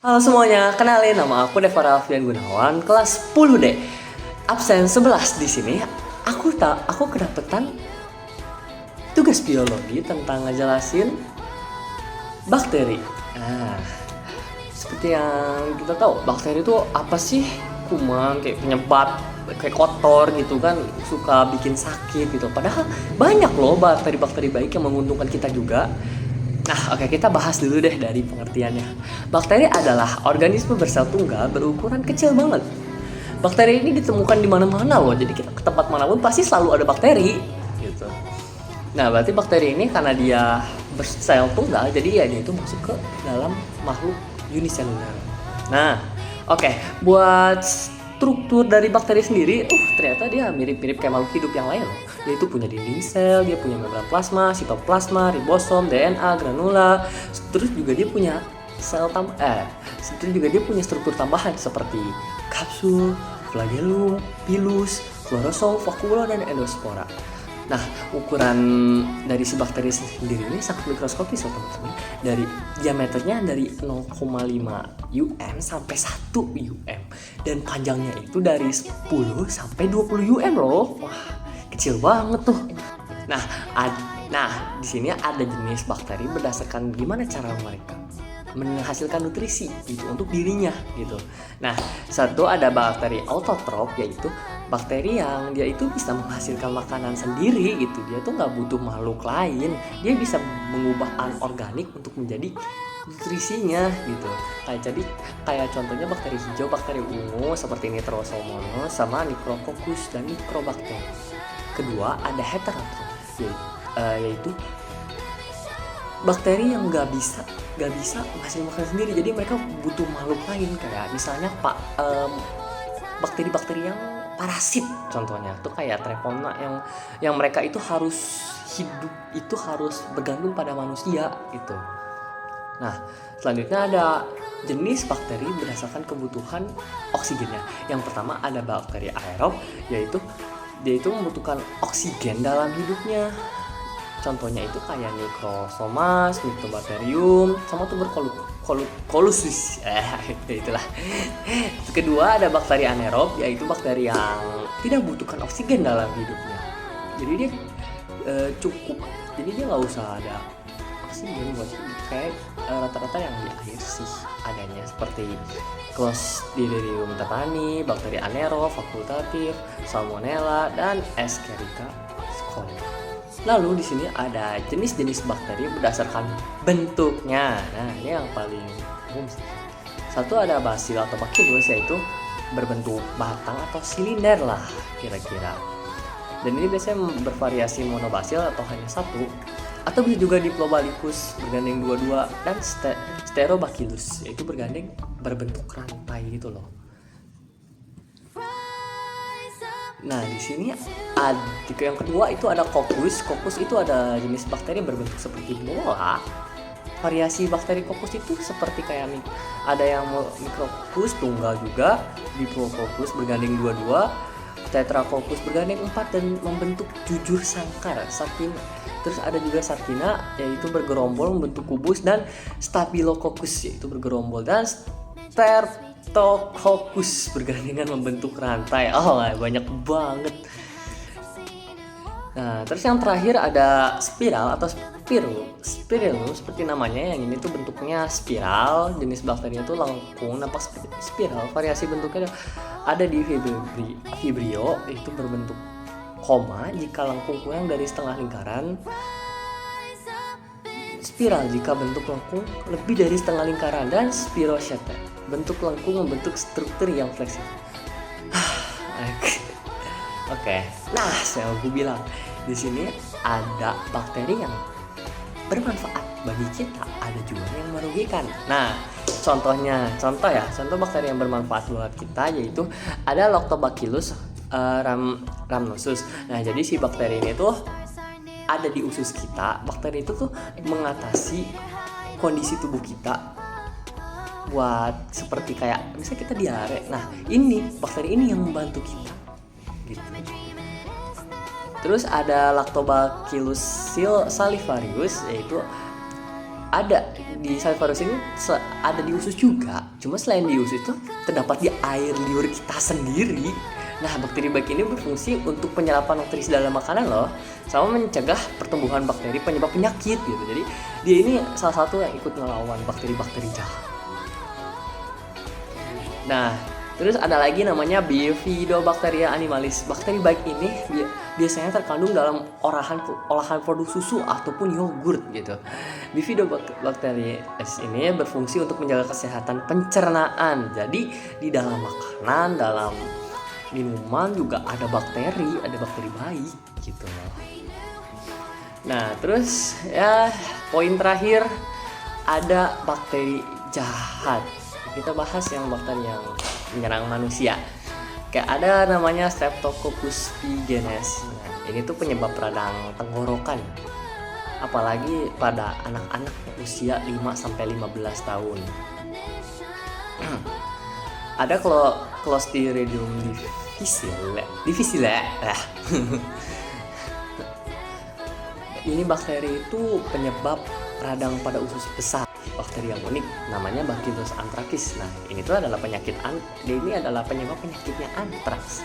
Halo semuanya, kenalin nama aku Deva Alfian Gunawan, kelas 10D. Absen 11 di sini. Aku kedapetan tugas biologi tentang ngejelasin bakteri. Nah, seperti yang kita tahu, bakteri itu apa sih? Kuman, kayak penyebab, kayak kotor gitu kan, suka bikin sakit gitu. Padahal banyak loh bakteri-bakteri baik yang menguntungkan kita juga. Nah, oke, kita bahas dulu deh dari pengertiannya. Bakteri adalah organisme bersel tunggal berukuran kecil banget. Bakteri ini ditemukan di mana-mana loh, jadi kita ke tempat manapun pasti selalu ada bakteri gitu. Nah, berarti bakteri ini karena dia bersel tunggal, jadi ya dia itu masuk ke dalam makhluk uniseluler. Nah, oke, buat struktur dari bakteri sendiri, ternyata dia mirip-mirip kayak makhluk hidup yang lain loh. Dia itu punya dinding sel, dia punya membran plasma, sitoplasma, ribosom, DNA, granula. Terus juga dia punya terus juga dia punya struktur tambahan seperti kapsul, flagellum, pilus, klorosom, vakuola, dan endospora. Nah, ukuran dari si bakteri sendiri ini sangat mikroskopis loh teman-teman. Dari diameternya dari 0,5 UM sampai 1 UM. Dan panjangnya itu dari 10 sampai 20 UM loh. Wah, kecil banget tuh. Nah, di sini ada jenis bakteri berdasarkan gimana cara mereka menghasilkan nutrisi gitu untuk dirinya gitu. Nah, satu ada bakteri autotrof, yaitu bakteri yang dia itu bisa menghasilkan makanan sendiri gitu. Dia tuh nggak butuh makhluk lain. Dia bisa mengubah anorganik untuk menjadi nutrisinya gitu. Kayak contohnya bakteri hijau, bakteri ungu seperti Nitrosomonas sama Micrococcus dan Microbacterium. Kedua ada heterotrof, yaitu bakteri yang nggak bisa menghasilkan makanan sendiri, jadi mereka butuh makhluk lain, kayak misalnya bakteri-bakteri yang parasit contohnya tuh kayak Treponema yang mereka itu harus hidup, itu harus bergantung pada manusia gitu. Nah, selanjutnya ada jenis bakteri berdasarkan kebutuhan oksigennya. Yang pertama ada bakteri aerob, yaitu dia itu membutuhkan oksigen dalam hidupnya. Contohnya itu kayak Microsomas, Mycobacterium, sama tuberculosis. Itulah. Kedua ada bakteri anaerob, yaitu bakteri yang tidak membutuhkan oksigen dalam hidupnya. Jadi dia cukup, jadi dia nggak usah ada oksigen buat hidup. Kayak rata-rata yang di air sih adanya, seperti Clostridium tetani, bakteri anaerob, fakultatif, Salmonella, dan Escherichia coli. Lalu di sini ada jenis-jenis bakteri berdasarkan bentuknya. Nah, ini yang paling umum. Satu ada basil atau bacillus, yaitu berbentuk batang atau silinder lah kira-kira. Dan ini biasanya bervariasi monobasil atau hanya satu, atau bisa juga Diplobacillus bergandeng dua-dua, dan Sterobacillus yaitu berbentuk rantai gitu loh. Nah, di sini yang kedua itu ada Coccus. Coccus itu ada jenis bakteri berbentuk seperti bola. Variasi bakteri Coccus itu seperti kayak ada yang Micrococcus tunggal juga, Diplococcus bergandeng dua-dua, Tetracoccus bergandeng 4 dan membentuk jujur sangkar, Sarkina. Terus ada juga Sarkina, yaitu bergerombol membentuk kubus, dan Staphylococcus yaitu bergerombol, dan Streptococcus bergandengan membentuk rantai. Banyak banget. Nah, terus yang terakhir ada spiral atau spirulus seperti namanya. Yang ini tuh bentuknya spiral, jenis bakterinya tuh lengkung, nampak seperti spiral. Variasi bentuknya ada di Vibrio, itu berbentuk koma jika lengkung kurang dari setengah lingkaran, spiral jika bentuk lengkung lebih dari setengah lingkaran, dan Spirochaete bentuk lengkung membentuk struktur yang fleksibel. Oke. Nah, saya bilang di sini ada bakteri yang bermanfaat bagi kita, ada juga yang merugikan. Nah, contoh bakteri yang bermanfaat buat kita yaitu ada Lactobacillus rhamnosus. Nah, jadi si bakteri ini tuh ada di usus kita. Bakteri itu tuh mengatasi kondisi tubuh kita buat seperti kayak misalnya kita diare. Nah, ini bakteri ini yang membantu kita gitu. Terus ada Lactobacillus salivarius, yaitu ada di sel virus ini ada di usus juga. Cuma selain di usus itu terdapat di air liur kita sendiri. Nah, bakteri baik ini berfungsi untuk penyerapan nutrisi dalam makanan loh, sama mencegah pertumbuhan bakteri penyebab penyakit gitu. Jadi dia ini salah satu yang ikut melawan bakteri-bakteri jahat. Nah, terus ada lagi namanya Bifidobacteria animalis. Bakteri baik ini biasanya terkandung dalam olahan produk susu ataupun yogurt gitu. Bifidobacteria ini berfungsi untuk menjaga kesehatan pencernaan. Jadi di dalam makanan, dalam minuman juga ada bakteri baik gitu. Nah, terus ya poin terakhir ada bakteri jahat. Kita bahas yang bakteri yang menyerang manusia. Kayak ada namanya Streptococcus pyogenes. Nah, ini tuh penyebab radang tenggorokan. Apalagi pada anak-anak usia 5 sampai 15 tahun. Ada Clostridium difficile. Ini bakteri itu penyebab radang pada usus besar. Bakteri yang unik namanya Bacillus anthracis. Nah, ini adalah penyebab penyakitnya antraks.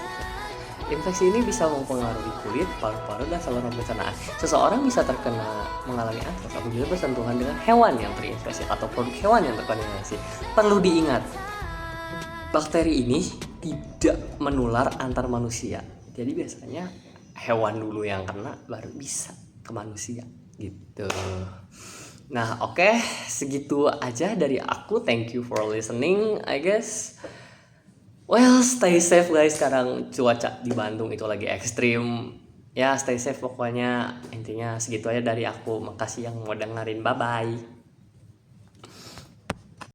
Infeksi ini bisa mempengaruhi kulit, paru-paru, dan saluran pencernaan. Seseorang bisa mengalami antraks apabila bersentuhan dengan hewan yang terinfeksi atau produk hewan yang terkontaminasi. Perlu diingat, bakteri ini tidak menular antar manusia. Jadi biasanya hewan dulu yang kena baru bisa ke manusia gitu. Nah, oke, segitu aja dari aku. Thank you for listening, I guess. Well, stay safe guys. Sekarang cuaca di Bandung itu lagi ekstrim. Ya, stay safe pokoknya. Intinya segitu aja dari aku. Makasih yang mau dengerin. Bye-bye.